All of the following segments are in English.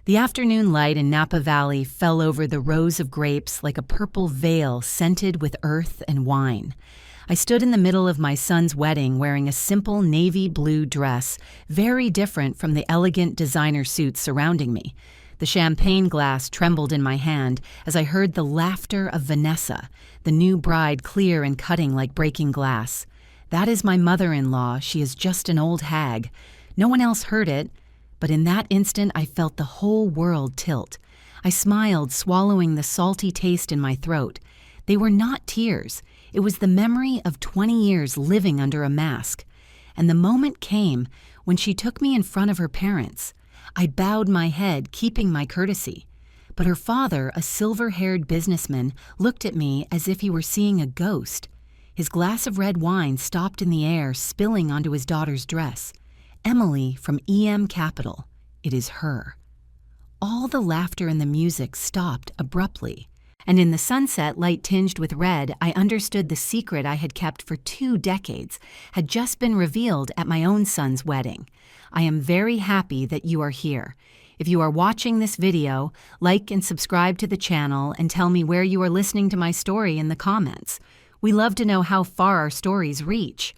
The afternoon light in Napa Valley fell over the rows of grapes like a purple veil scented with earth and wine. I stood in the middle of my son's wedding wearing a simple navy blue dress, very different from the elegant designer suits surrounding me. The champagne glass trembled in my hand as I heard the laughter of Vanessa, the new bride, clear and cutting like breaking glass. "That is my mother-in-law. She is just an old hag." No one else heard it, but in that instant I felt the whole world tilt. I smiled, swallowing the salty taste in my throat. They were not tears. It was the memory of 20 years living under a mask. And the moment came when she took me in front of her parents. I bowed my head, keeping my courtesy. But her father, a silver-haired businessman, looked at me as if he were seeing a ghost. His glass of red wine stopped in the air, spilling onto his daughter's dress. "Emily from EM Capital. It is her." All the laughter and the music stopped abruptly. And in the sunset light tinged with red, I understood the secret I had kept for 2 decades had just been revealed at my own son's wedding. I am very happy that you are here. If you are watching this video, like and subscribe to the channel and tell me where you are listening to my story in the comments. We love to know how far our stories reach.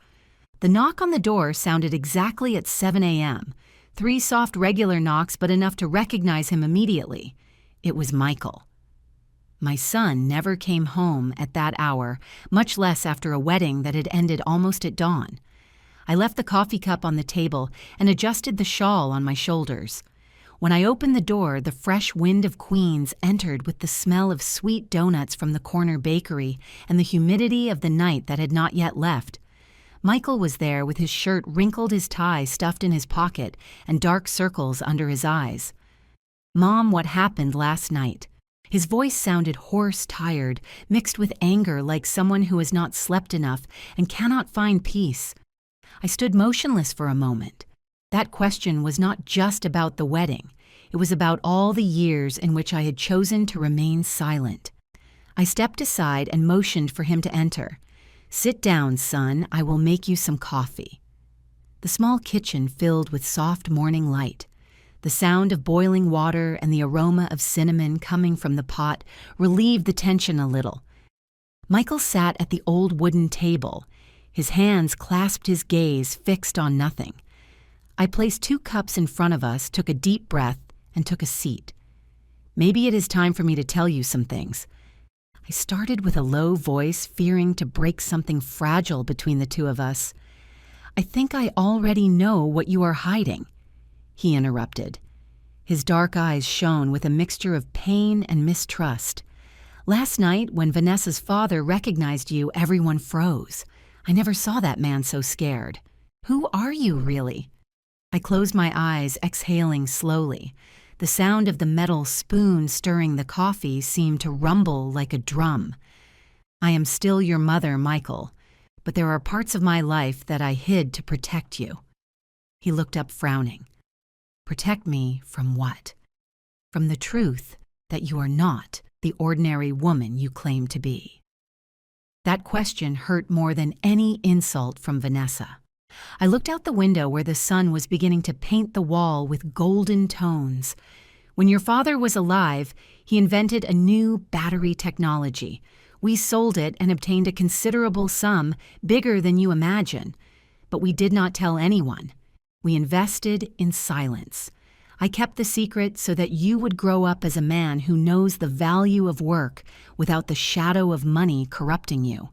The knock on the door sounded exactly at 7 a.m. 3 soft regular knocks, but enough to recognize him immediately. It was Michael. My son never came home at that hour, much less after a wedding that had ended almost at dawn. I left the coffee cup on the table and adjusted the shawl on my shoulders. When I opened the door, the fresh wind of Queens entered with the smell of sweet donuts from the corner bakery and the humidity of the night that had not yet left. Michael was there with his shirt wrinkled, his tie stuffed in his pocket, and dark circles under his eyes. "Mom, what happened last night?" His voice sounded hoarse, tired, mixed with anger, like someone who has not slept enough and cannot find peace. I stood motionless for a moment. That question was not just about the wedding. It was about all the years in which I had chosen to remain silent. I stepped aside and motioned for him to enter. "Sit down, son. I will make you some coffee." The small kitchen filled with soft morning light. The sound of boiling water and the aroma of cinnamon coming from the pot relieved the tension a little. Michael sat at the old wooden table. His hands clasped, his gaze fixed on nothing. I placed 2 cups in front of us, took a deep breath, and took a seat. "Maybe it is time for me to tell you some things." I started with a low voice, fearing to break something fragile between the two of us. "I think I already know what you are hiding," he interrupted. His dark eyes shone with a mixture of pain and mistrust. "Last night, when Vanessa's father recognized you, everyone froze. I never saw that man so scared. Who are you, really?" I closed my eyes, exhaling slowly. The sound of the metal spoon stirring the coffee seemed to rumble like a drum. "I am still your mother, Michael, but there are parts of my life that I hid to protect you." He looked up, frowning. "Protect me from what?" "From the truth that you are not the ordinary woman you claim to be." That question hurt more than any insult from Vanessa. I looked out the window where the sun was beginning to paint the wall with golden tones. "When your father was alive, he invented a new battery technology. We sold it and obtained a considerable sum, bigger than you imagine. But we did not tell anyone. We invested in silence. I kept the secret so that you would grow up as a man who knows the value of work without the shadow of money corrupting you."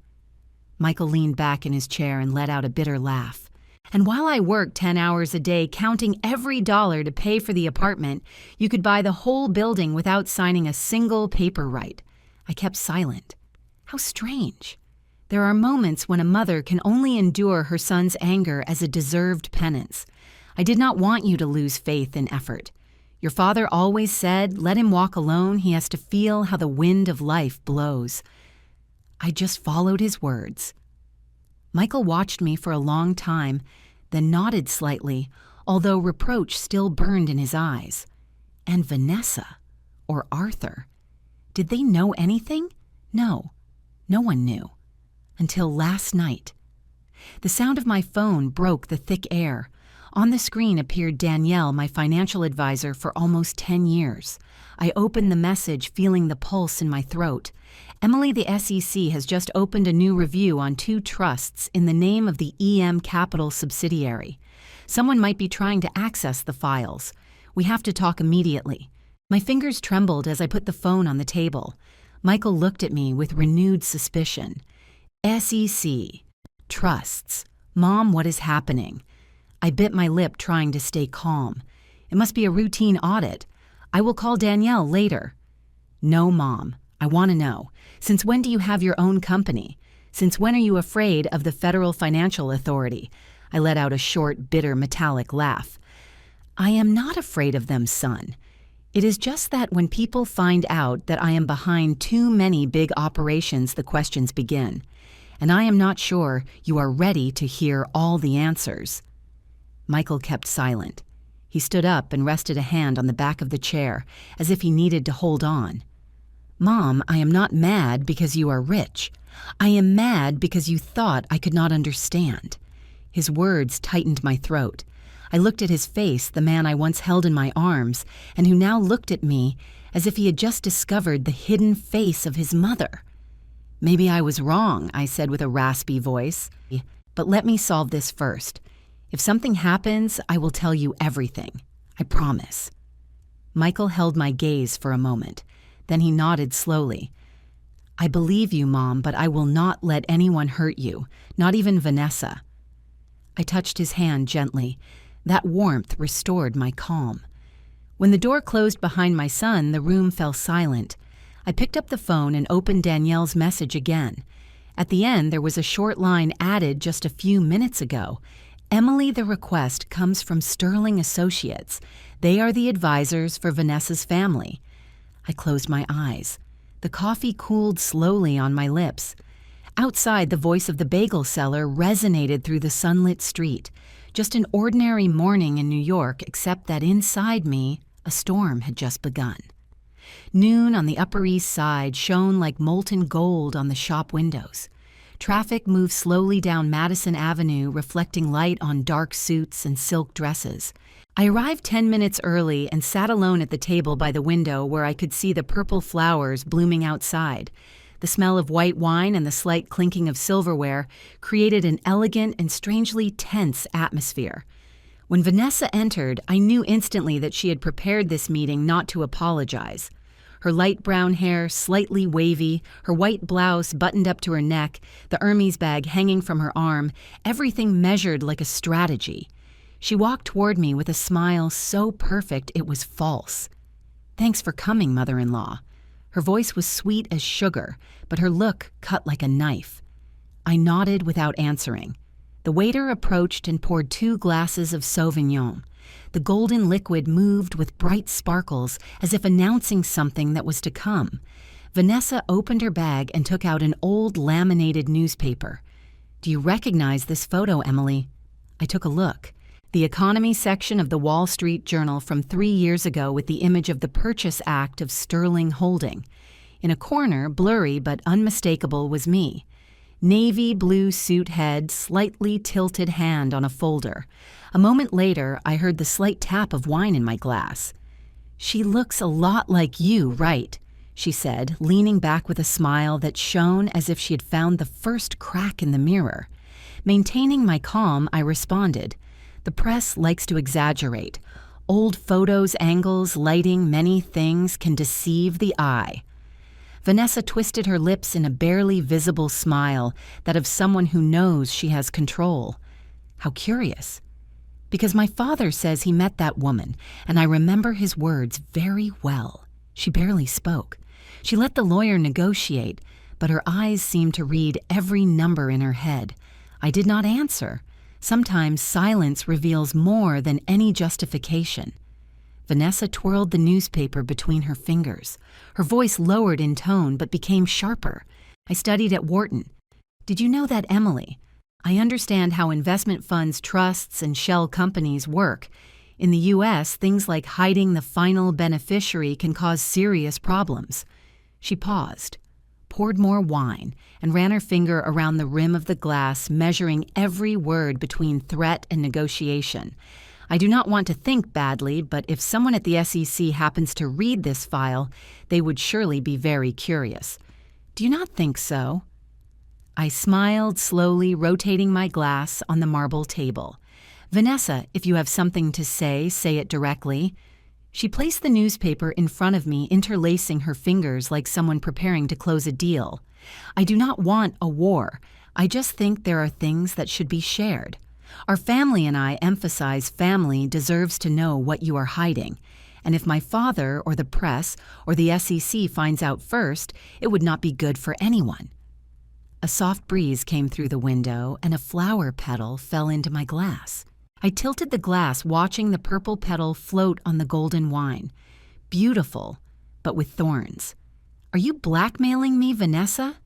Michael leaned back in his chair and let out a bitter laugh. "And while I worked 10 hours a day counting every dollar to pay for the apartment, you could buy the whole building without signing a single paper right. I kept silent. How strange. There are moments when a mother can only endure her son's anger as a deserved penance. I did not want you to lose faith in effort. Your father always said, let him walk alone, he has to feel how the wind of life blows. I just followed his words." Michael watched me for a long time, then nodded slightly, although reproach still burned in his eyes. And Vanessa, or Arthur, did they know anything? No, no one knew. Until last night. The sound of my phone broke the thick air. On the screen appeared Danielle, my financial advisor for almost 10 years. I opened the message, feeling the pulse in my throat. Emily, the SEC has just opened a new review on 2 trusts in the name of the EM Capital subsidiary. Someone might be trying to access the files. We have to talk immediately. My fingers trembled as I put the phone on the table. Michael looked at me with renewed suspicion. SEC. Trusts. Mom, what is happening? I bit my lip, trying to stay calm. It must be a routine audit. I will call Danielle later. No, Mom. I want to know. Since when do you have your own company? Since when are you afraid of the Federal Financial Authority? I let out a short, bitter, metallic laugh. I am not afraid of them, son. It is just that when people find out that I am behind too many big operations, the questions begin. And I am not sure you are ready to hear all the answers. Michael kept silent. He stood up and rested a hand on the back of the chair, as if he needed to hold on. Mom, I am not mad because you are rich. I am mad because you thought I could not understand. His words tightened my throat. I looked at his face, the man I once held in my arms, and who now looked at me as if he had just discovered the hidden face of his mother. Maybe I was wrong, I said with a raspy voice. But let me solve this first. If something happens, I will tell you everything. I promise. Michael held my gaze for a moment. Then he nodded slowly. I believe you, Mom, but I will not let anyone hurt you, not even Vanessa. I touched his hand gently. That warmth restored my calm. When the door closed behind my son, the room fell silent. I picked up the phone and opened Danielle's message again. At the end, there was a short line added just a few minutes ago. Emily, the request comes from Sterling Associates. They are the advisors for Vanessa's family. I closed my eyes. The coffee cooled slowly on my lips. Outside, the voice of the bagel seller resonated through the sunlit street. Just an ordinary morning in New York, except that inside me, a storm had just begun. Noon on the Upper East Side shone like molten gold on the shop windows. Traffic moved slowly down Madison Avenue, reflecting light on dark suits and silk dresses. I arrived 10 minutes early and sat alone at the table by the window where I could see the purple flowers blooming outside. The smell of white wine and the slight clinking of silverware created an elegant and strangely tense atmosphere. When Vanessa entered, I knew instantly that she had prepared this meeting not to apologize. Her light brown hair slightly wavy, her white blouse buttoned up to her neck, the Hermes bag hanging from her arm, everything measured like a strategy. She walked toward me with a smile so perfect it was false. Thanks for coming, mother-in-law. Her voice was sweet as sugar, but her look cut like a knife. I nodded without answering. The waiter approached and poured 2 glasses of Sauvignon. The golden liquid moved with bright sparkles as if announcing something that was to come. Vanessa opened her bag and took out an old laminated newspaper. Do you recognize this photo, Emily? I took a look. The economy section of the Wall Street Journal from 3 years ago with the image of the Purchase Act of Sterling Holding. In a corner, blurry but unmistakable, was me. Navy blue suit head, slightly tilted hand on a folder. A moment later, I heard the slight tap of wine in my glass. She looks a lot like you, right? She said, leaning back with a smile that shone as if she had found the first crack in the mirror. Maintaining my calm, I responded. The press likes to exaggerate. Old photos, angles, lighting, many things can deceive the eye. Vanessa twisted her lips in a barely visible smile, that of someone who knows she has control. How curious. Because my father says he met that woman, and I remember his words very well. She barely spoke. She let the lawyer negotiate, but her eyes seemed to read every number in her head. I did not answer. Sometimes silence reveals more than any justification. Vanessa twirled the newspaper between her fingers. Her voice lowered in tone but became sharper. I studied at Wharton. Did you know that, Emily? I understand how investment funds, trusts, and shell companies work. In the U.S., things like hiding the final beneficiary can cause serious problems. She paused, poured more wine, and ran her finger around the rim of the glass, measuring every word between threat and negotiation. I do not want to think badly, but if someone at the SEC happens to read this file, they would surely be very curious. Do you not think so?" I smiled, slowly rotating my glass on the marble table. "Vanessa, if you have something to say it directly." She placed the newspaper in front of me, interlacing her fingers like someone preparing to close a deal. "I do not want a war. I just think there are things that should be shared. Our family and I emphasize family deserves to know what you are hiding. And if my father or the press or the SEC finds out first, it would not be good for anyone." A soft breeze came through the window and a flower petal fell into my glass. I tilted the glass, watching the purple petal float on the golden wine. Beautiful, but with thorns. "Are you blackmailing me, Vanessa?"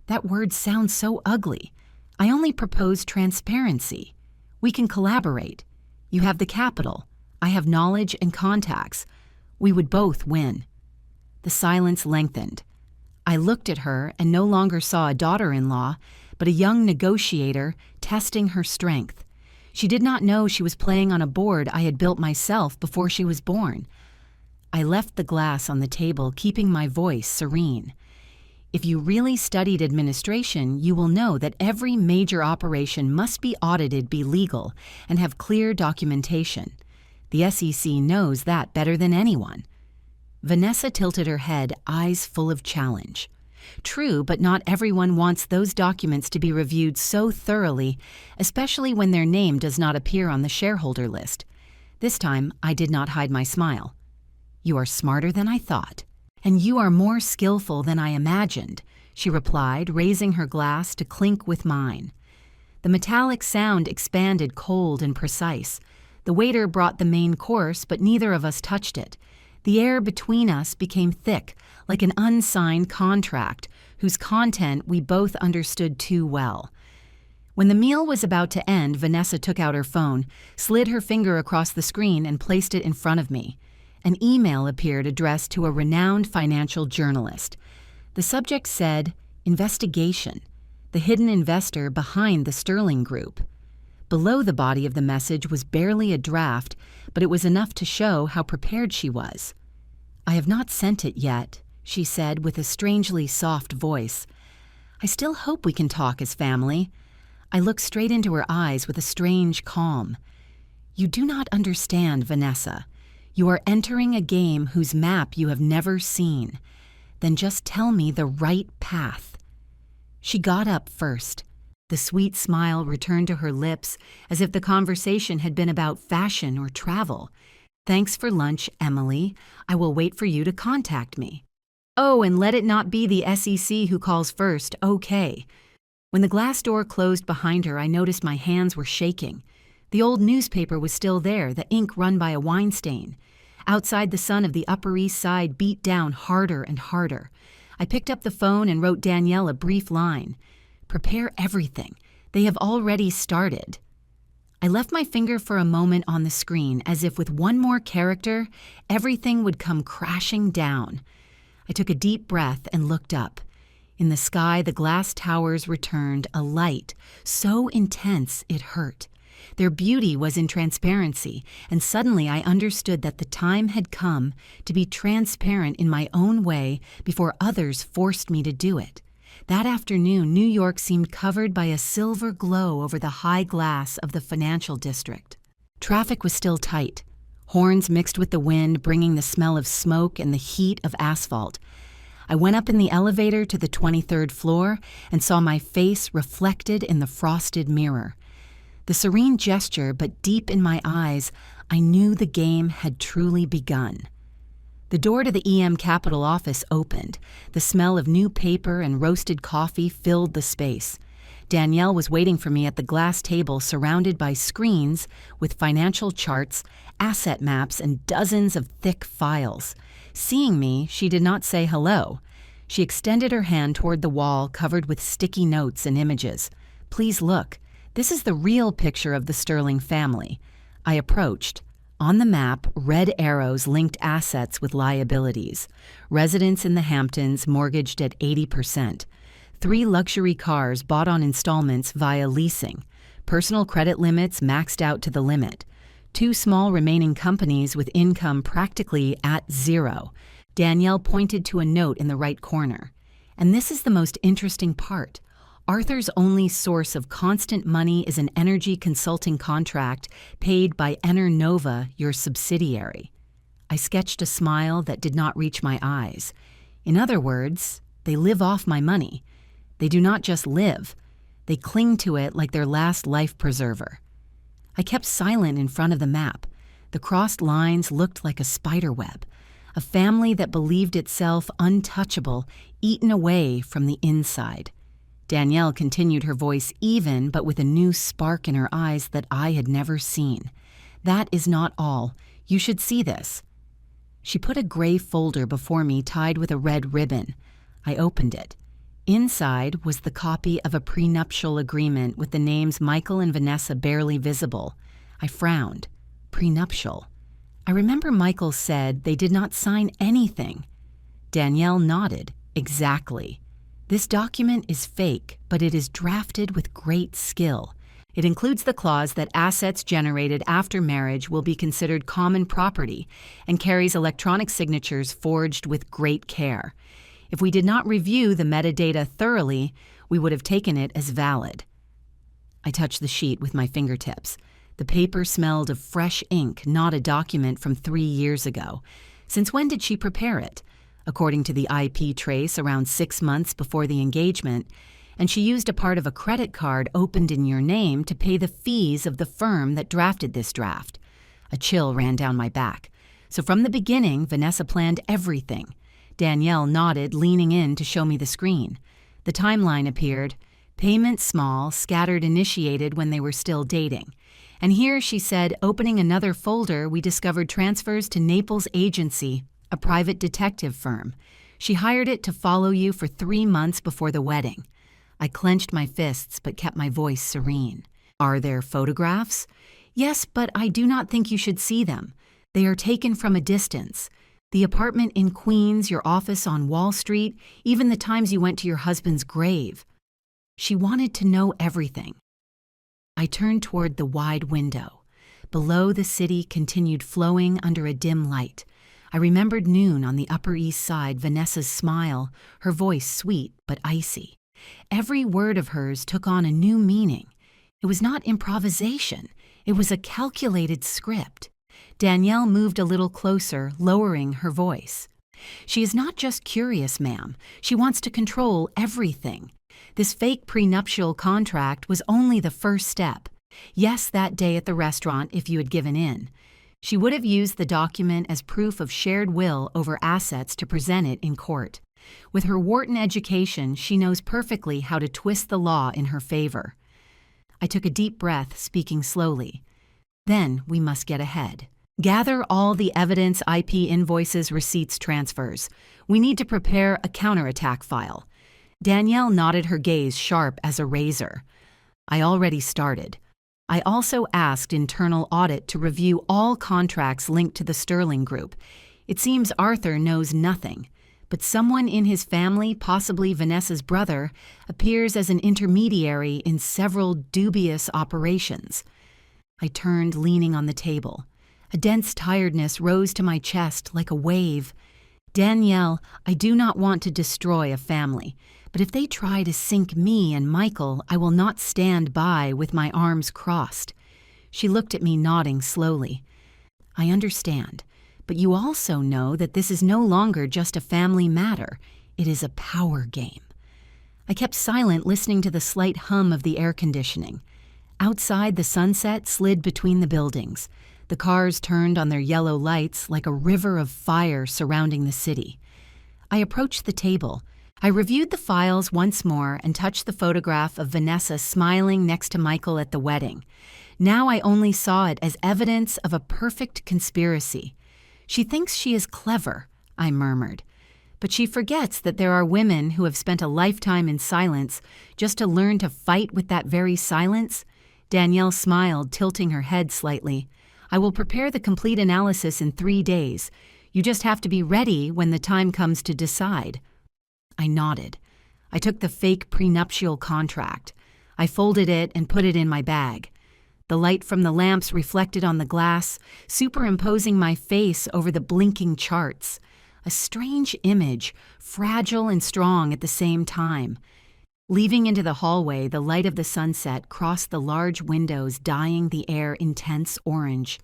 That word sounds so ugly. "I only propose transparency. We can collaborate. You have the capital. I have knowledge and contacts. We would both win." The silence lengthened. I looked at her and no longer saw a daughter-in-law, but a young negotiator testing her strength. She did not know she was playing on a board I had built myself before she was born. I left the glass on the table, keeping my voice serene. If you really studied administration, you will know that every major operation must be audited, be legal, and have clear documentation. The SEC knows that better than anyone. Vanessa tilted her head, eyes full of challenge. True, but not everyone wants those documents to be reviewed so thoroughly, especially when their name does not appear on the shareholder list. This time, I did not hide my smile. "You are smarter than I thought, and you are more skillful than I imagined," she replied, raising her glass to clink with mine. The metallic sound expanded, cold and precise. The waiter brought the main course, but neither of us touched it. The air between us became thick, like an unsigned contract, whose content we both understood too well. When the meal was about to end, Vanessa took out her phone, slid her finger across the screen, and placed it in front of me. An email appeared addressed to a renowned financial journalist. The subject said, "Investigation, the hidden investor behind the Sterling Group." Below the body of the message was barely a draft, but it was enough to show how prepared she was. "I have not sent it yet," she said with a strangely soft voice. "I still hope we can talk as family." I looked straight into her eyes with a strange calm. "You do not understand, Vanessa. You are entering a game whose map you have never seen. Then just tell me the right path." She got up first. The sweet smile returned to her lips as if the conversation had been about fashion or travel. "Thanks for lunch, Emily. I will wait for you to contact me." "Oh, and let it not be the SEC who calls first, okay." When the glass door closed behind her, I noticed my hands were shaking. The old newspaper was still there, the ink run by a wine stain. Outside, the sun of the Upper East Side beat down harder and harder. I picked up the phone and wrote Danielle a brief line. "Prepare everything. They have already started." I left my finger for a moment on the screen, as if with one more character, everything would come crashing down. I took a deep breath and looked up. In the sky, the glass towers returned, a light so intense it hurt. Their beauty was in transparency, and suddenly I understood that the time had come to be transparent in my own way before others forced me to do it. That afternoon, New York seemed covered by a silver glow over the high glass of the financial district. Traffic was still tight. Horns mixed with the wind, bringing the smell of smoke and the heat of asphalt. I went up in the elevator to the 23rd floor and saw my face reflected in the frosted mirror. The serene gesture, but deep in my eyes, I knew the game had truly begun. The door to the EM Capital office opened. The smell of new paper and roasted coffee filled the space. Danielle was waiting for me at the glass table surrounded by screens with financial charts, asset maps, and dozens of thick files. Seeing me, she did not say hello. She extended her hand toward the wall covered with sticky notes and images. "Please look. This is the real picture of the Sterling family." I approached. On the map, red arrows linked assets with liabilities. Residence in the Hamptons mortgaged at 80%. 3 luxury cars bought on installments via leasing. Personal credit limits maxed out to the limit. 2 small remaining companies with income practically at zero. Danielle pointed to a note in the right corner. And this is the most interesting part. Arthur's only source of constant money is an energy consulting contract paid by Nova, your subsidiary. I sketched a smile that did not reach my eyes. In other words, they live off my money. They do not just live. They cling to it like their last life preserver. I kept silent in front of the map. The crossed lines looked like a spider web. A family that believed itself untouchable, eaten away from the inside. Danielle continued, her voice even, but with a new spark in her eyes that I had never seen. That is not all. You should see this. She put a gray folder before me tied with a red ribbon. I opened it. Inside was the copy of a prenuptial agreement with the names Michael and Vanessa barely visible. I frowned. Prenuptial. I remember Michael said they did not sign anything. Danielle nodded. Exactly. This document is fake, but it is drafted with great skill. It includes the clause that assets generated after marriage will be considered common property and carries electronic signatures forged with great care. If we did not review the metadata thoroughly, we would have taken it as valid. I touched the sheet with my fingertips. The paper smelled of fresh ink, not a document from 3 years ago. Since when did she prepare it? According to the IP trace, around 6 months before the engagement, and she used a part of a credit card opened in your name to pay the fees of the firm that drafted this draft. A chill ran down my back. So from the beginning, Vanessa planned everything. Danielle nodded, leaning in to show me the screen. The timeline appeared. Payments small, scattered, initiated when they were still dating. And here, she said, opening another folder, we discovered transfers to Naples Agency, a private detective firm. She hired it to follow you for 3 months before the wedding. I clenched my fists but kept my voice serene. Are there photographs? Yes, but I do not think you should see them. They are taken from a distance. The apartment in Queens, your office on Wall Street, even the times you went to your husband's grave. She wanted to know everything. I turned toward the wide window. Below, the city continued flowing under a dim light. I remembered noon on the Upper East Side, Vanessa's smile, her voice sweet but icy. Every word of hers took on a new meaning. It was not improvisation. It was a calculated script. Danielle moved a little closer, lowering her voice. She is not just curious, ma'am. She wants to control everything. This fake prenuptial contract was only the first step. Yes, that day at the restaurant, if you had given in. She would have used the document as proof of shared will over assets to present it in court. With her Wharton education, she knows perfectly how to twist the law in her favor. I took a deep breath, speaking slowly. Then we must get ahead. Gather all the evidence, IP invoices, receipts, transfers. We need to prepare a counterattack file. Danielle nodded, her gaze sharp as a razor. I already started. I also asked internal audit to review all contracts linked to the Sterling Group. It seems Arthur knows nothing, but someone in his family, possibly Vanessa's brother, appears as an intermediary in several dubious operations. I turned, leaning on the table. A dense tiredness rose to my chest like a wave. Danielle, I do not want to destroy a family, but if they try to sink me and Michael, I will not stand by with my arms crossed. She looked at me, nodding slowly. I understand, but you also know that this is no longer just a family matter. It is a power game. I kept silent, listening to the slight hum of the air conditioning. Outside, the sunset slid between the buildings. The cars turned on their yellow lights like a river of fire surrounding the city. I approached the table. I reviewed the files once more and touched the photograph of Vanessa smiling next to Michael at the wedding. Now I only saw it as evidence of a perfect conspiracy. She thinks she is clever, I murmured. But she forgets that there are women who have spent a lifetime in silence just to learn to fight with that very silence. Danielle smiled, tilting her head slightly. I will prepare the complete analysis in 3 days. You just have to be ready when the time comes to decide. I nodded. I took the fake prenuptial contract. I folded it and put it in my bag. The light from the lamps reflected on the glass, superimposing my face over the blinking charts. A strange image, fragile and strong at the same time. Leaving into the hallway, the light of the sunset crossed the large windows, dyeing the air intense orange.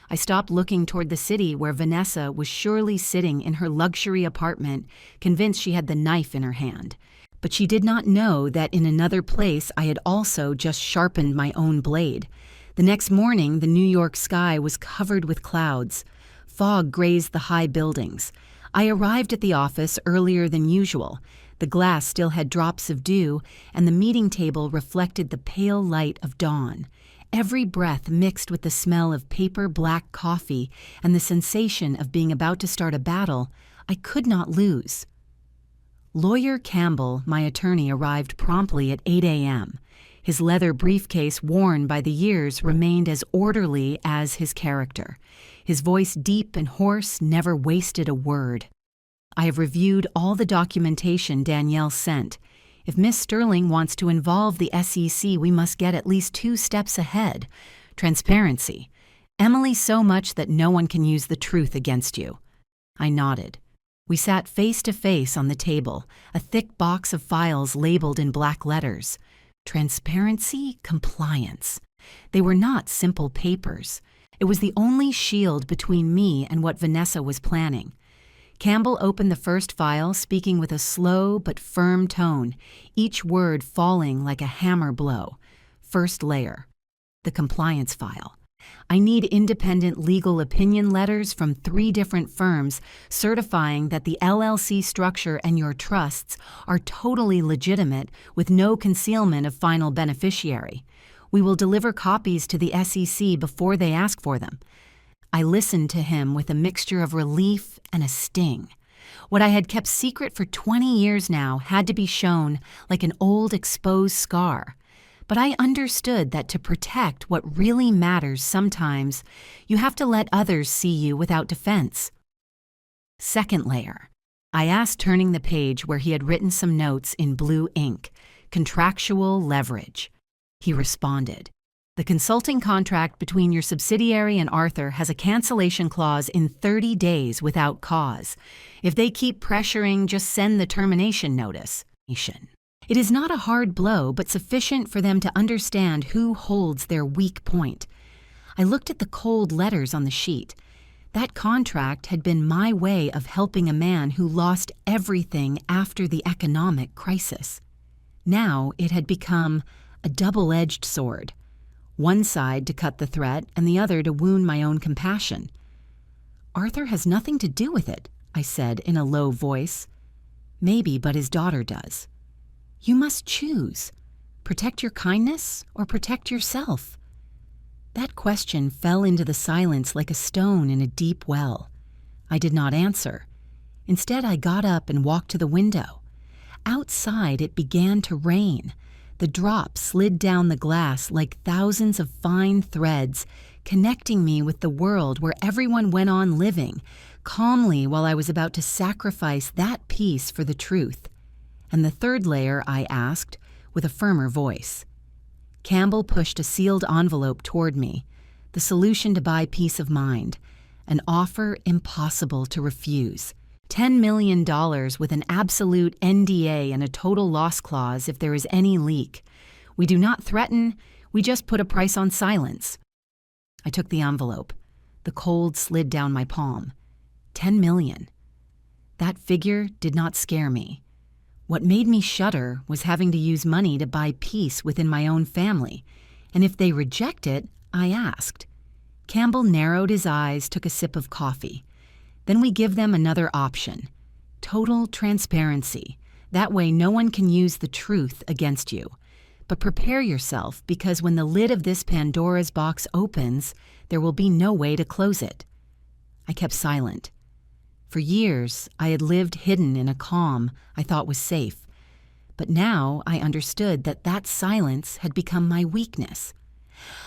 I stopped looking toward the city where Vanessa was surely sitting in her luxury apartment, convinced she had the knife in her hand. But she did not know that in another place I had also just sharpened my own blade. The next morning, the New York sky was covered with clouds. Fog grazed the high buildings. I arrived at the office earlier than usual. The glass still had drops of dew, and the meeting table reflected the pale light of dawn. Every breath mixed with the smell of paper black coffee and the sensation of being about to start a battle I could not lose. Lawyer Campbell, my attorney, arrived promptly at 8 a.m. His leather briefcase, worn by the years, remained as orderly as his character. His voice, deep and hoarse, never wasted a word. I have reviewed all the documentation Danielle sent. If Miss Sterling wants to involve the SEC, we must get at least 2 steps ahead. Transparency. Emily, so much that no one can use the truth against you. I nodded. We sat face to face on the table, a thick box of files labeled in black letters. Transparency, compliance. They were not simple papers. It was the only shield between me and what Vanessa was planning. Campbell opened the first file, speaking with a slow but firm tone, each word falling like a hammer blow. First layer. The compliance file. I need independent legal opinion letters from 3 different firms certifying that the LLC structure and your trusts are totally legitimate with no concealment of final beneficiary. We will deliver copies to the SEC before they ask for them. I listened to him with a mixture of relief and a sting. What I had kept secret for 20 years now had to be shown like an old exposed scar. But I understood that to protect what really matters sometimes, you have to let others see you without defense. Second layer. I asked, turning the page where he had written some notes in blue ink. Contractual leverage. He responded. The consulting contract between your subsidiary and Arthur has a cancellation clause in 30 days without cause. If they keep pressuring, just send the termination notice. It is not a hard blow, but sufficient for them to understand who holds their weak point. I looked at the cold letters on the sheet. That contract had been my way of helping a man who lost everything after the economic crisis. Now it had become a double-edged sword. One side to cut the threat and the other to wound my own compassion. Arthur has nothing to do with it, I said in a low voice. Maybe, but his daughter does. You must choose. Protect your kindness or protect yourself? That question fell into the silence like a stone in a deep well. I did not answer. Instead, I got up and walked to the window. Outside, it began to rain. The drops slid down the glass like thousands of fine threads, connecting me with the world where everyone went on living, calmly while I was about to sacrifice that peace for the truth. And the third layer, I asked, with a firmer voice. Campbell pushed a sealed envelope toward me, the solution to buy peace of mind, an offer impossible to refuse. $10 million with an absolute NDA and a total loss clause if there is any leak. We do not threaten, we just put a price on silence. I took the envelope. The cold slid down my palm. 10 million. That figure did not scare me. What made me shudder was having to use money to buy peace within my own family, and if they reject it, I asked. Campbell narrowed his eyes, took a sip of coffee. Then we give them another option. Total transparency. That way no one can use the truth against you. But prepare yourself, because when the lid of this Pandora's box opens, there will be no way to close it. I kept silent. For years, I had lived hidden in a calm I thought was safe. But now I understood that that silence had become my weakness.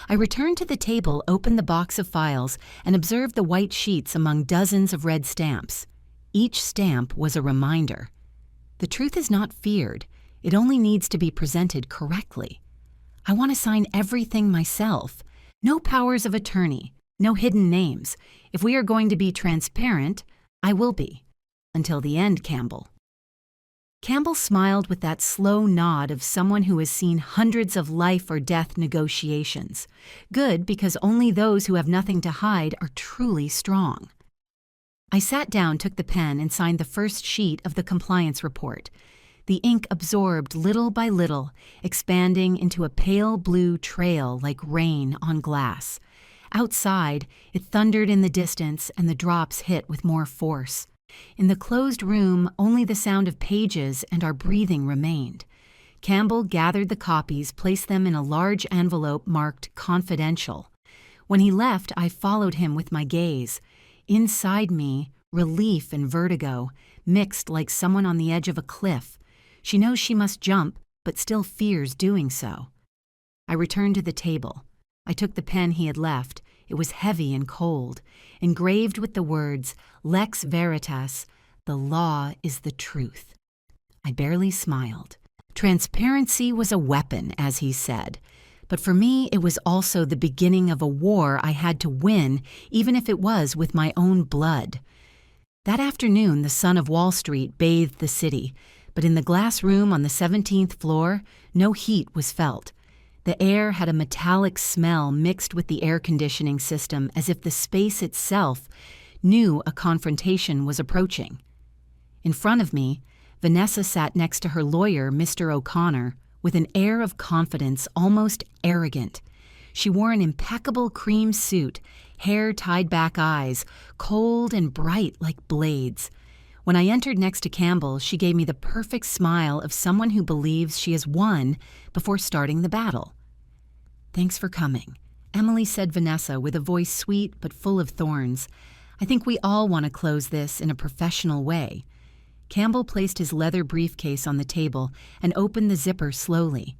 I returned to the table, opened the box of files, and observed the white sheets among dozens of red stamps. Each stamp was a reminder. The truth is not feared. It only needs to be presented correctly. I want to sign everything myself, No powers of attorney, no hidden names. If we are going to be transparent, I will be. Until the end, Campbell. Campbell smiled with that slow nod of someone who has seen hundreds of life or death negotiations. Good, because only those who have nothing to hide are truly strong. I sat down, took the pen, and signed the first sheet of the compliance report. The ink absorbed little by little, expanding into a pale blue trail like rain on glass. Outside, it thundered in the distance, and the drops hit with more force. In the closed room, only the sound of pages and our breathing remained. Campbell gathered the copies, placed them in a large envelope marked confidential. When he left, I followed him with my gaze. Inside me, relief and vertigo, mixed like someone on the edge of a cliff. She knows she must jump, but still fears doing so. I returned to the table. I took the pen he had left. It was heavy and cold, engraved with the words, Lex Veritas, the law is the truth. I barely smiled. Transparency was a weapon, as he said. But for me, it was also the beginning of a war I had to win, even if it was with my own blood. That afternoon, the sun of Wall Street bathed the city, but in the glass room on the 17th floor, no heat was felt. The air had a metallic smell mixed with the air conditioning system, as if the space itself knew a confrontation was approaching. In front of me, Vanessa sat next to her lawyer, Mr. O'Connor, with an air of confidence almost arrogant. She wore an impeccable cream suit, hair tied back eyes, cold and bright like blades. When I entered next to Campbell, she gave me the perfect smile of someone who believes she has won before starting the battle. "Thanks for coming," Emily said, Vanessa, with a voice sweet but full of thorns. "I think we all want to close this in a professional way." Campbell placed his leather briefcase on the table and opened the zipper slowly.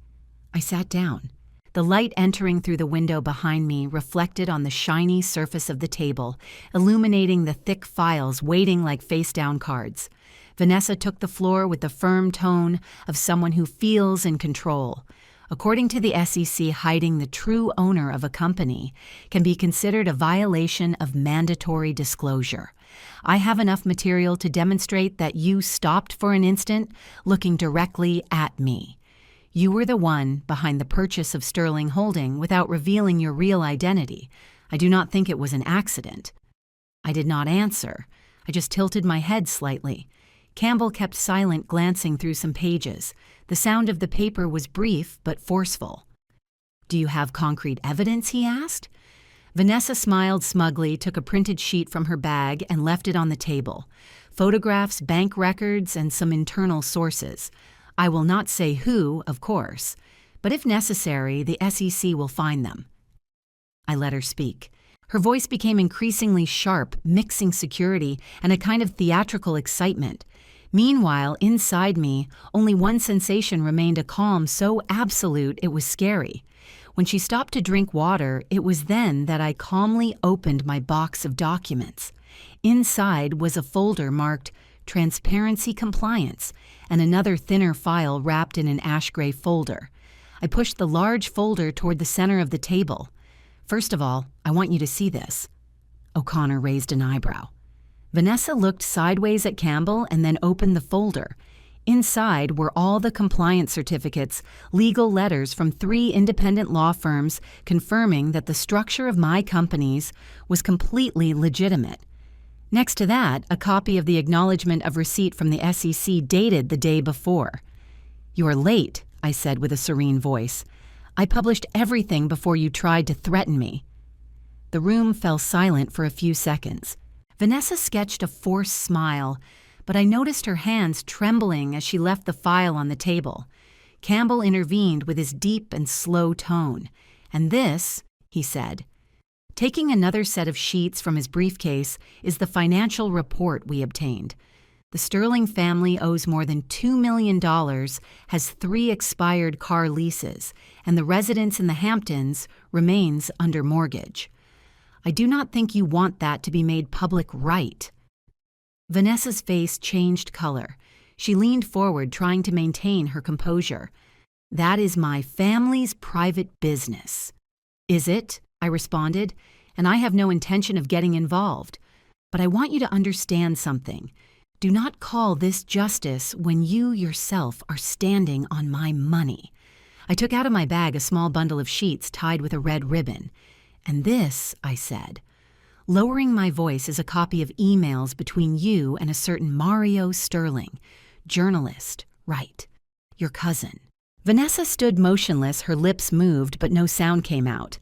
I sat down. The light entering through the window behind me reflected on the shiny surface of the table, illuminating the thick files waiting like face-down cards. Vanessa took the floor with the firm tone of someone who feels in control. According to the SEC, hiding the true owner of a company can be considered a violation of mandatory disclosure. I have enough material to demonstrate that you stopped for an instant, looking directly at me. You were the one behind the purchase of Sterling Holding without revealing your real identity. I do not think it was an accident. I did not answer. I just tilted my head slightly. Campbell kept silent, glancing through some pages. The sound of the paper was brief but forceful. "Do you have concrete evidence?" he asked. Vanessa smiled smugly, took a printed sheet from her bag, and left it on the table. Photographs, bank records, and some internal sources. I will not say who, of course, but if necessary, the SEC will find them. I let her speak. Her voice became increasingly sharp, mixing security and a kind of theatrical excitement. Meanwhile, inside me, only one sensation remained, a calm so absolute it was scary. When she stopped to drink water, it was then that I calmly opened my box of documents. Inside was a folder marked Transparency Compliance and another thinner file wrapped in an ash-gray folder. I pushed the large folder toward the center of the table. "First of all, I want you to see this." O'Connor raised an eyebrow. Vanessa looked sideways at Campbell and then opened the folder. Inside were all the compliance certificates, legal letters from 3 independent law firms confirming that the structure of my companies was completely legitimate. Next to that, a copy of the acknowledgement of receipt from the SEC dated the day before. "You are late," I said with a serene voice. "I published everything before you tried to threaten me." The room fell silent for a few seconds. Vanessa sketched a forced smile, but I noticed her hands trembling as she left the file on the table. Campbell intervened with his deep and slow tone. "And this," he said, taking another set of sheets from his briefcase, "is the financial report we obtained. The Sterling family owes more than $2 million, has 3 expired car leases, and the residence in the Hamptons remains under mortgage. I do not think you want that to be made public, right?" Vanessa's face changed color. She leaned forward, trying to maintain her composure. "That is my family's private business." "Is it?" I responded, "and I have no intention of getting involved. But I want you to understand something. Do not call this justice when you yourself are standing on my money." I took out of my bag a small bundle of sheets tied with a red ribbon. "And this," I said, lowering my voice, "is a copy of emails between you and a certain Mario Sterling, journalist, right, your cousin." Vanessa stood motionless, her lips moved, but no sound came out.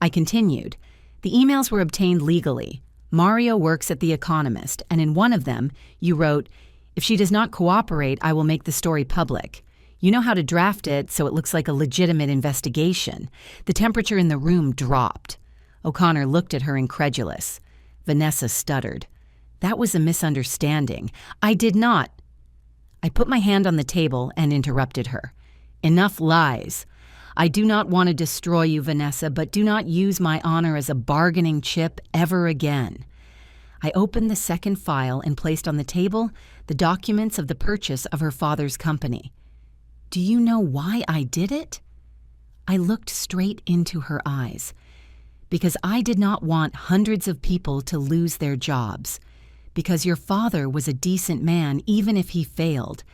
I continued, "The emails were obtained legally. Mario works at The Economist, and in one of them, you wrote, 'If she does not cooperate, I will make the story public.' You know how to draft it so it looks like a legitimate investigation." The temperature in the room dropped. O'Connor looked at her incredulous. Vanessa stuttered. "That was a misunderstanding. I did not—" I put my hand on the table and interrupted her. "Enough lies. I do not want to destroy you, Vanessa, but do not use my honor as a bargaining chip ever again." I opened the second file and placed on the table the documents of the purchase of her father's company. "Do you know why I did it?" I looked straight into her eyes. "Because I did not want hundreds of people to lose their jobs. Because your father was a decent man even if he failed.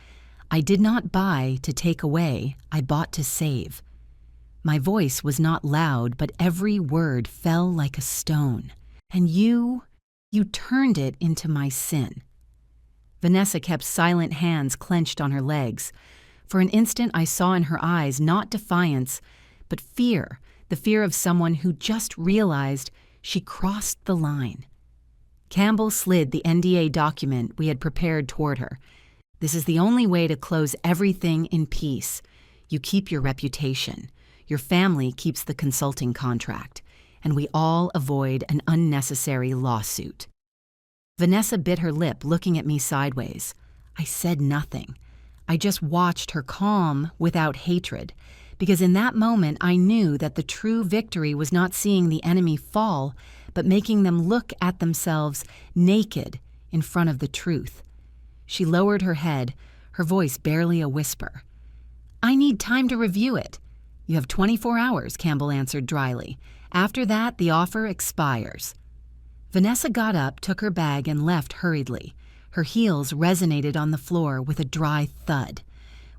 I did not buy to take away, I bought to save." My voice was not loud, but every word fell like a stone. "And you turned it into my sin." Vanessa kept silent, hands clenched on her legs. For an instant I saw in her eyes not defiance, but fear, the fear of someone who just realized she crossed the line. Campbell slid the NDA document we had prepared toward her. "This is the only way to close everything in peace. You keep your reputation. Your family keeps the consulting contract, and we all avoid an unnecessary lawsuit." Vanessa bit her lip, looking at me sideways. I said nothing. I just watched her calm without hatred, because in that moment I knew that the true victory was not seeing the enemy fall, but making them look at themselves naked in front of the truth. She lowered her head, her voice barely a whisper. "I need time to review it." "You have 24 hours, Campbell answered dryly. "After that, the offer expires." Vanessa got up, took her bag, and left hurriedly. Her heels resonated on the floor with a dry thud.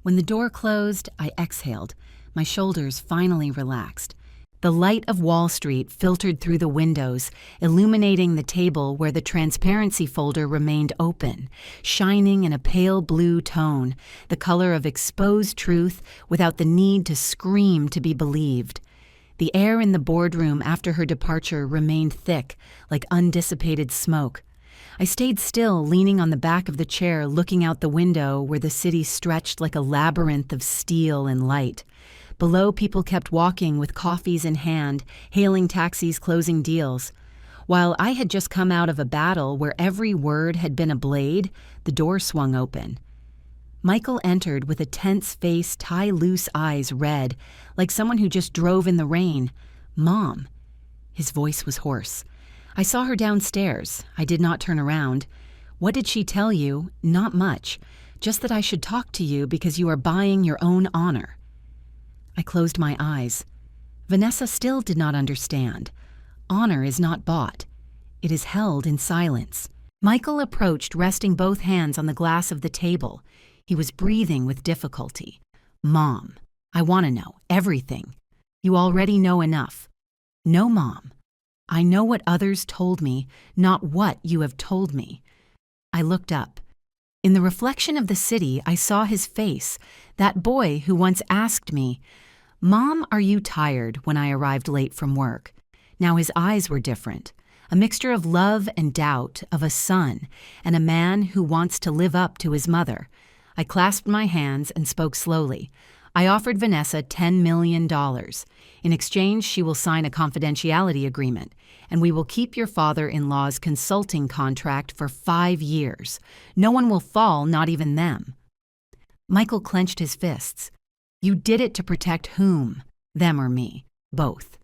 When the door closed, I exhaled. My shoulders finally relaxed. The light of Wall Street filtered through the windows, illuminating the table where the transparency folder remained open, shining in a pale blue tone, the color of exposed truth without the need to scream to be believed. The air in the boardroom after her departure remained thick, like undissipated smoke. I stayed still, leaning on the back of the chair, looking out the window where the city stretched like a labyrinth of steel and light. Below, people kept walking with coffees in hand, hailing taxis, closing deals. While I had just come out of a battle where every word had been a blade, the door swung open. Michael entered with a tense face, tie-loose eyes red, like someone who just drove in the rain. "Mom." His voice was hoarse. "I saw her downstairs. I did not turn around. What did she tell you? Not much. Just that I should talk to you because you are buying your own honor." I closed my eyes. Vanessa still did not understand. Honor is not bought. It is held in silence. Michael approached, resting both hands on the glass of the table. He was breathing with difficulty. "Mom, I want to know everything. You already know enough." "No, Mom. I know what others told me, not what you have told me." I looked up. In the reflection of the city, I saw his face, that boy who once asked me, "Mom, are you tired?" when I arrived late from work. Now his eyes were different, a mixture of love and doubt, of a son, and a man who wants to live up to his mother. I clasped my hands and spoke slowly. I offered Vanessa $10 million. In exchange, she will sign a confidentiality agreement, and we will keep your father-in-law's consulting contract for 5 years. No one will fall, not even them. Michael clenched his fists. "You did it to protect whom? Them or me? Both.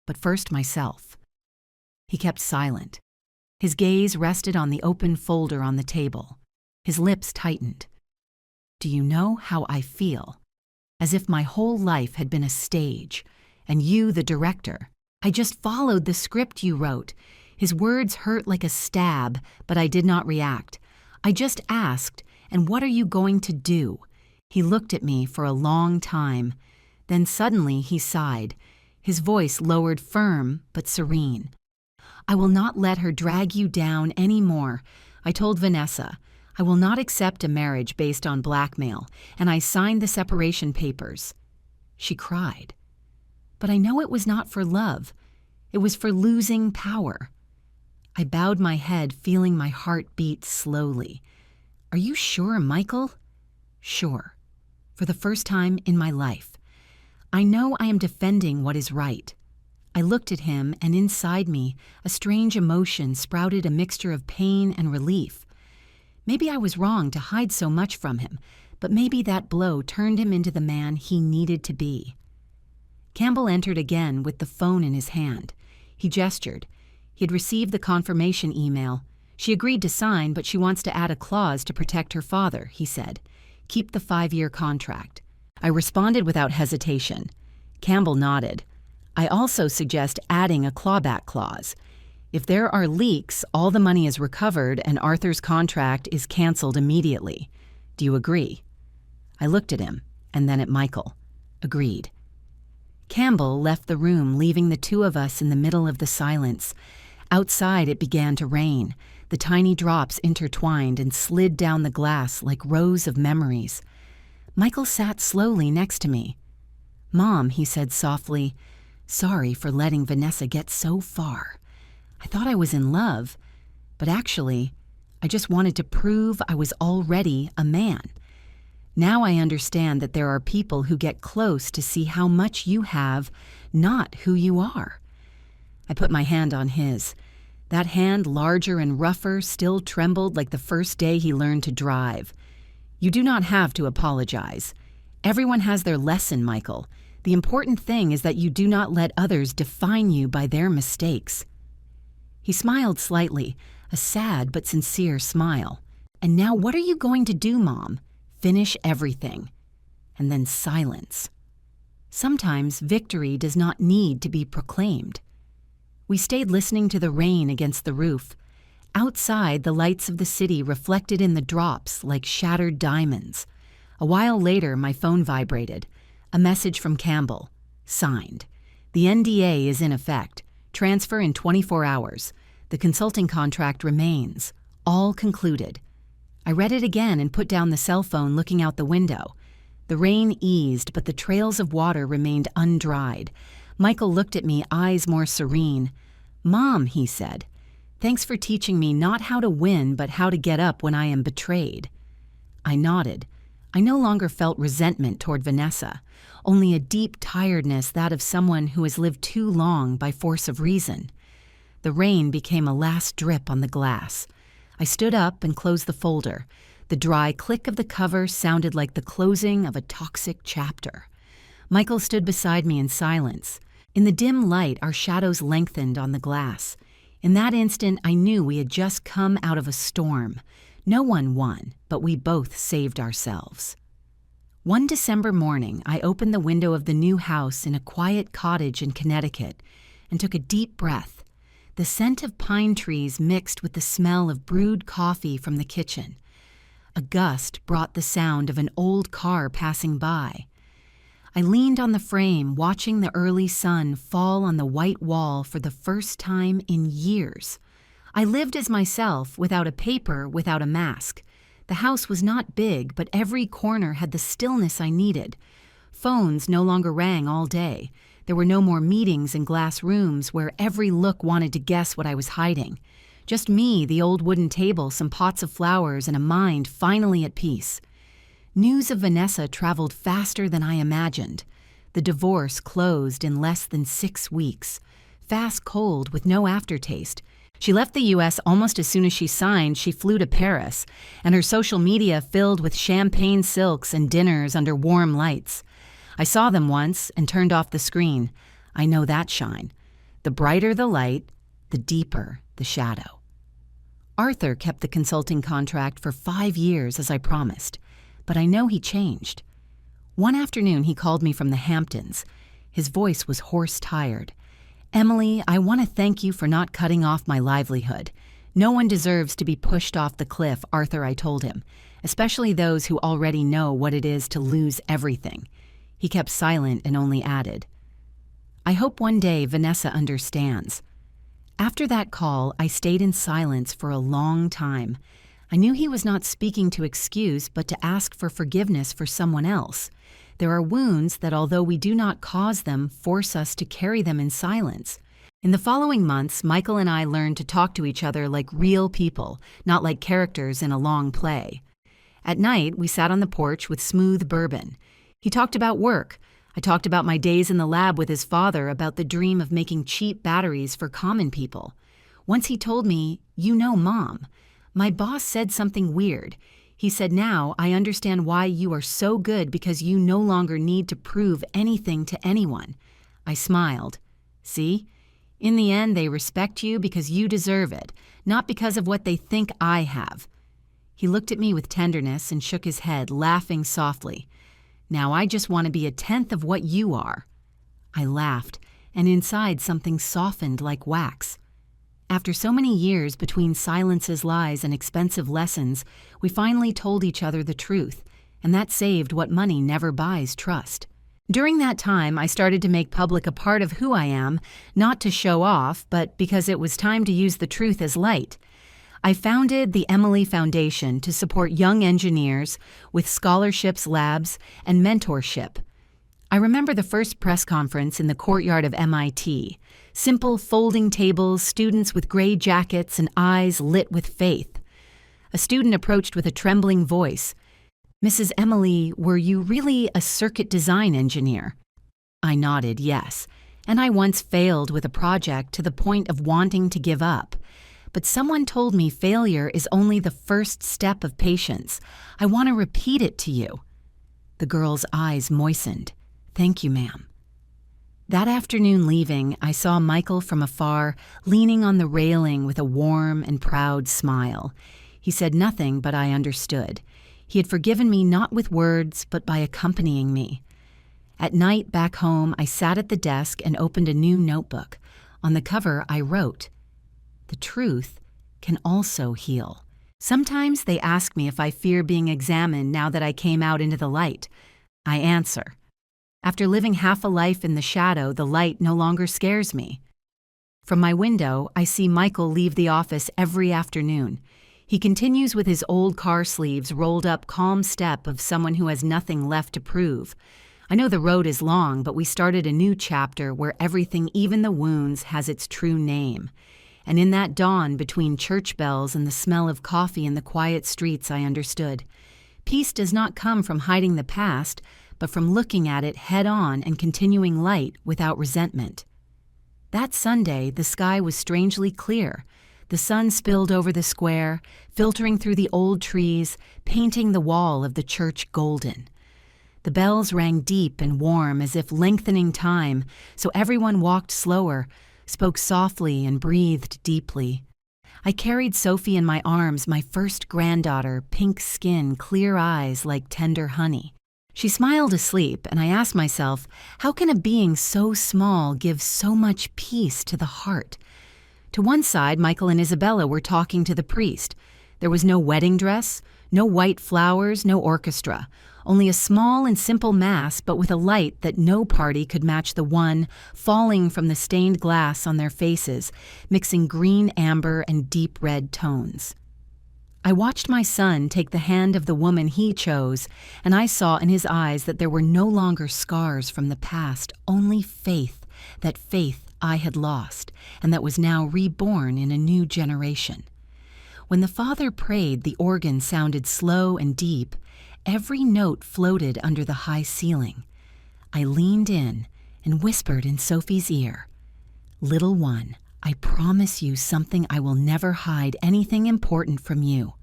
But first myself." He kept silent. His gaze rested on the open folder on the table. His lips tightened. "Do you know how I feel? As if my whole life had been a stage, and you the director. I just followed the script you wrote. His words hurt like a stab, but I did not react. I just asked, and what are you going to do? He looked at me for a long time. Then suddenly he sighed. His voice lowered, firm but serene. I will not let her drag you down any more. I told Vanessa, I will not accept a marriage based on blackmail, and I signed the separation papers. She cried. But I know it was not for love. It was for losing power. I bowed my head, feeling my heart beat slowly. Are you sure, Michael? Sure. For the first time in my life. I know I am defending what is right. I looked at him, and inside me, a strange emotion sprouted, a mixture of pain and relief. Maybe I was wrong to hide so much from him, but maybe that blow turned him into the man he needed to be. Campbell entered again with the phone in his hand. He gestured. He had received the confirmation email. She agreed to sign, but she wants to add a clause to protect her father, he said. Keep the 5-year contract. I responded without hesitation. Campbell nodded. I also suggest adding a clawback clause. If there are leaks, all the money is recovered and Arthur's contract is canceled immediately. Do you agree? I looked at him, and then at Michael. Agreed. Campbell left the room, leaving the two of us in the middle of the silence. Outside it began to rain. The tiny drops intertwined and slid down the glass like rows of memories. Michael sat slowly next to me. Mom, he said softly, sorry for letting Vanessa get so far. I thought I was in love, but actually, I just wanted to prove I was already a man. Now I understand that there are people who get close to see how much you have, not who you are. I put my hand on his. That hand, larger and rougher, still trembled like the first day he learned to drive. You do not have to apologize. Everyone has their lesson, Michael. The important thing is that you do not let others define you by their mistakes. He smiled slightly, a sad but sincere smile. And now what are you going to do, Mom? Finish everything. And then silence. Sometimes victory does not need to be proclaimed. We stayed listening to the rain against the roof. Outside, the lights of the city reflected in the drops like shattered diamonds. A while later, my phone vibrated. A message from Campbell. Signed. The NDA is in effect. Transfer in 24 hours. The consulting contract remains. All concluded. I read it again and put down the cell phone, looking out the window. The rain eased, but the trails of water remained undried. Michael looked at me, eyes more serene. Mom, he said, thanks for teaching me not how to win, but how to get up when I am betrayed. I nodded. I no longer felt resentment toward Vanessa, only a deep tiredness, that of someone who has lived too long by force of reason. The rain became a last drip on the glass. I stood up and closed the folder. The dry click of the cover sounded like the closing of a toxic chapter. Michael stood beside me in silence. In the dim light, our shadows lengthened on the glass. In that instant, I knew we had just come out of a storm. No one won, but we both saved ourselves. One December morning, I opened the window of the new house in a quiet cottage in Connecticut and took a deep breath. The scent of pine trees mixed with the smell of brewed coffee from the kitchen. A gust brought the sound of an old car passing by. I leaned on the frame, watching the early sun fall on the white wall for the first time in years. I lived as myself, without a paper, without a mask. The house was not big, but every corner had the stillness I needed. Phones no longer rang all day. There were no more meetings in glass rooms where every look wanted to guess what I was hiding. Just me, the old wooden table, some pots of flowers, and a mind finally at peace. News of Vanessa traveled faster than I imagined. The divorce closed in less than 6 weeks. Fast cold with no aftertaste. She left the U.S. almost as soon as she signed. She flew to Paris, and her social media filled with champagne silks and dinners under warm lights. I saw them once and turned off the screen. I know that shine. The brighter the light, the deeper the shadow. Arthur kept the consulting contract for 5 years as I promised, but I know he changed. One afternoon he called me from the Hamptons. His voice was horse-tired. "Emily, I want to thank you for not cutting off my livelihood. No one deserves to be pushed off the cliff," Arthur, I told him, "especially those who already know what it is to lose everything." He kept silent and only added, "I hope one day Vanessa understands." After that call, I stayed in silence for a long time. I knew he was not speaking to excuse, but to ask for forgiveness for someone else. There are wounds that, although we do not cause them, force us to carry them in silence. In the following months, Michael and I learned to talk to each other like real people, not like characters in a long play. At night, we sat on the porch with smooth bourbon. He talked about work. I talked about my days in the lab with his father, about the dream of making cheap batteries for common people. Once he told me, "You know, Mom, my boss said something weird. He said, 'Now I understand why you are so good, because you no longer need to prove anything to anyone.'" I smiled. "See? In the end, they respect you because you deserve it, not because of what they think I have." He looked at me with tenderness and shook his head, laughing softly. "Now I just want to be a tenth of what you are." I laughed, and inside something softened like wax. After so many years between silences, lies, and expensive lessons, we finally told each other the truth, and that saved what money never buys: trust. During that time, I started to make public a part of who I am, not to show off, but because it was time to use the truth as light. I founded the Emily Foundation to support young engineers with scholarships, labs, and mentorship. I remember the first press conference in the courtyard of MIT. Simple folding tables, students with gray jackets, and eyes lit with faith. A student approached with a trembling voice. "Mrs. Emily, were you really a circuit design engineer?" I nodded yes, and I once failed with a project to the point of wanting to give up. But someone told me failure is only the first step of patience. I want to repeat it to you. The girl's eyes moistened. "Thank you, ma'am." That afternoon leaving, I saw Michael from afar, leaning on the railing with a warm and proud smile. He said nothing, but I understood. He had forgiven me not with words, but by accompanying me. At night, back home, I sat at the desk and opened a new notebook. On the cover, I wrote, "The truth can also heal." Sometimes they ask me if I fear being examined now that I came out into the light. I answer, after living half a life in the shadow, the light no longer scares me. From my window, I see Michael leave the office every afternoon. He continues with his old car sleeves rolled up, calm step of someone who has nothing left to prove. I know the road is long, but we started a new chapter where everything, even the wounds, has its true name. And in that dawn between church bells and the smell of coffee in the quiet streets, I understood. Peace does not come from hiding the past, but from looking at it head on and continuing light without resentment. That Sunday, the sky was strangely clear. The sun spilled over the square, filtering through the old trees, painting the wall of the church golden. The bells rang deep and warm as if lengthening time, so everyone walked slower, spoke softly, and breathed deeply. I carried Sophie in my arms, my first granddaughter, pink skin, clear eyes like tender honey. She smiled asleep, and I asked myself, how can a being so small give so much peace to the heart? To one side, Michael and Isabella were talking to the priest. There was no wedding dress, no white flowers, no orchestra, only a small and simple mass, but with a light that no party could match the one falling from the stained glass on their faces, mixing green, amber, and deep red tones. I watched my son take the hand of the woman he chose, and I saw in his eyes that there were no longer scars from the past, only faith, that faith I had lost, and that was now reborn in a new generation. When the father prayed, the organ sounded slow and deep. Every note floated under the high ceiling. I leaned in and whispered in Sophie's ear, "Little one, I promise you something I will never hide anything important from you.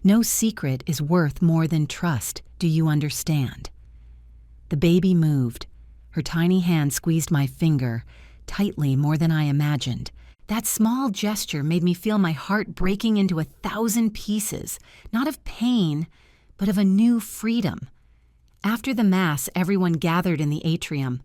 No secret is worth more than trust. Do you understand?" The baby moved. Her tiny hand squeezed my finger, tightly more than I imagined. That small gesture made me feel my heart breaking into 1,000 pieces, not of pain, but of a new freedom. After the Mass, everyone gathered in the atrium.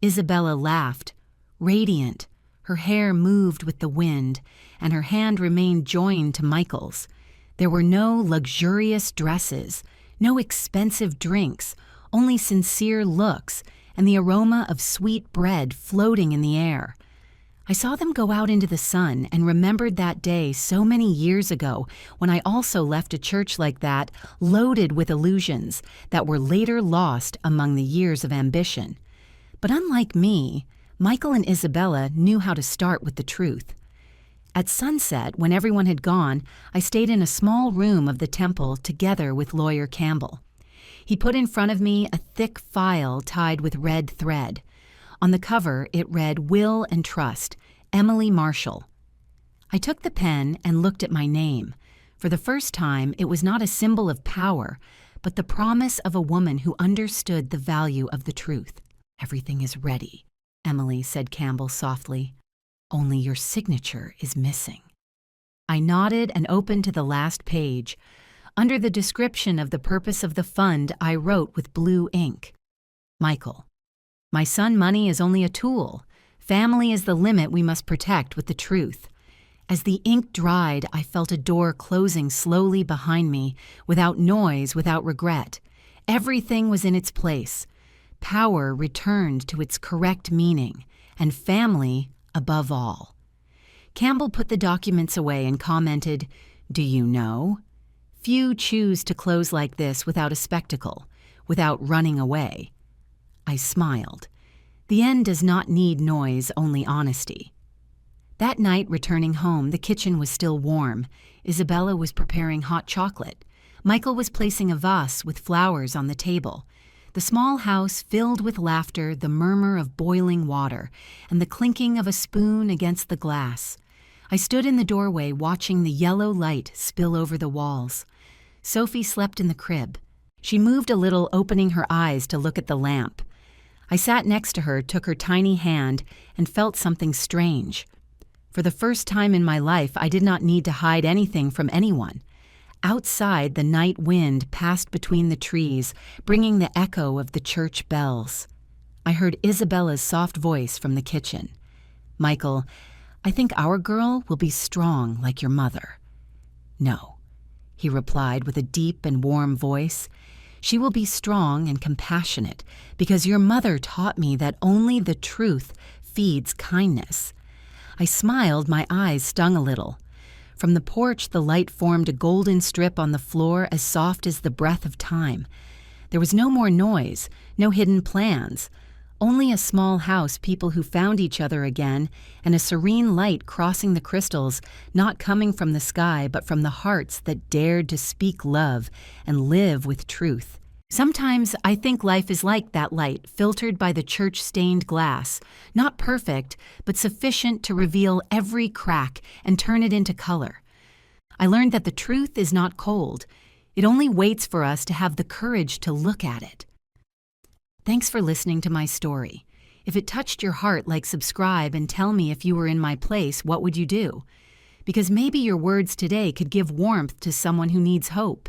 Isabella laughed, radiant, Her hair moved with the wind, and her hand remained joined to Michael's. There were no luxurious dresses, no expensive drinks, only sincere looks and the aroma of sweet bread floating in the air. I saw them go out into the sun and remembered that day so many years ago when I also left a church like that, loaded with illusions that were later lost among the years of ambition. But unlike me, Michael and Isabella knew how to start with the truth. At sunset, when everyone had gone, I stayed in a small room of the temple together with Lawyer Campbell. He put in front of me a thick file tied with red thread. On the cover, it read, "Will and Trust, Emily Marshall." I took the pen and looked at my name. For the first time, it was not a symbol of power, but the promise of a woman who understood the value of the truth. "Everything is ready," Emily said Campbell softly. "Only your signature is missing." I nodded and opened to the last page. Under the description of the purpose of the fund, I wrote with blue ink, "Michael, my son money is only a tool. Family is the limit we must protect with the truth." As the ink dried, I felt a door closing slowly behind me, without noise, without regret. Everything was in its place. Power returned to its correct meaning, and family above all. Campbell put the documents away and commented, "Do you know? Few choose to close like this without a spectacle, without running away." I smiled. The end does not need noise, only honesty. That night, returning home, the kitchen was still warm. Isabella was preparing hot chocolate. Michael was placing a vase with flowers on the table. The small house filled with laughter, the murmur of boiling water, and the clinking of a spoon against the glass. I stood in the doorway watching the yellow light spill over the walls. Sophie slept in the crib. She moved a little, opening her eyes to look at the lamp. I sat next to her, took her tiny hand, and felt something strange. For the first time in my life, I did not need to hide anything from anyone. Outside, the night wind passed between the trees, bringing the echo of the church bells. I heard Isabella's soft voice from the kitchen. "Michael, I think our girl will be strong like your mother." "No," he replied with a deep and warm voice. "She will be strong and compassionate because your mother taught me that only the truth feeds kindness." I smiled, my eyes stung a little. From the porch, the light formed a golden strip on the floor as soft as the breath of time. There was no more noise, no hidden plans. Only a small house, people who found each other again, and a serene light crossing the crystals, not coming from the sky, but from the hearts that dared to speak love and live with truth. Sometimes I think life is like that light, filtered by the church-stained glass, not perfect, but sufficient to reveal every crack and turn it into color. I learned that the truth is not cold. It only waits for us to have the courage to look at it. Thanks for listening to my story. If it touched your heart, subscribe and tell me if you were in my place, what would you do? Because maybe your words today could give warmth to someone who needs hope.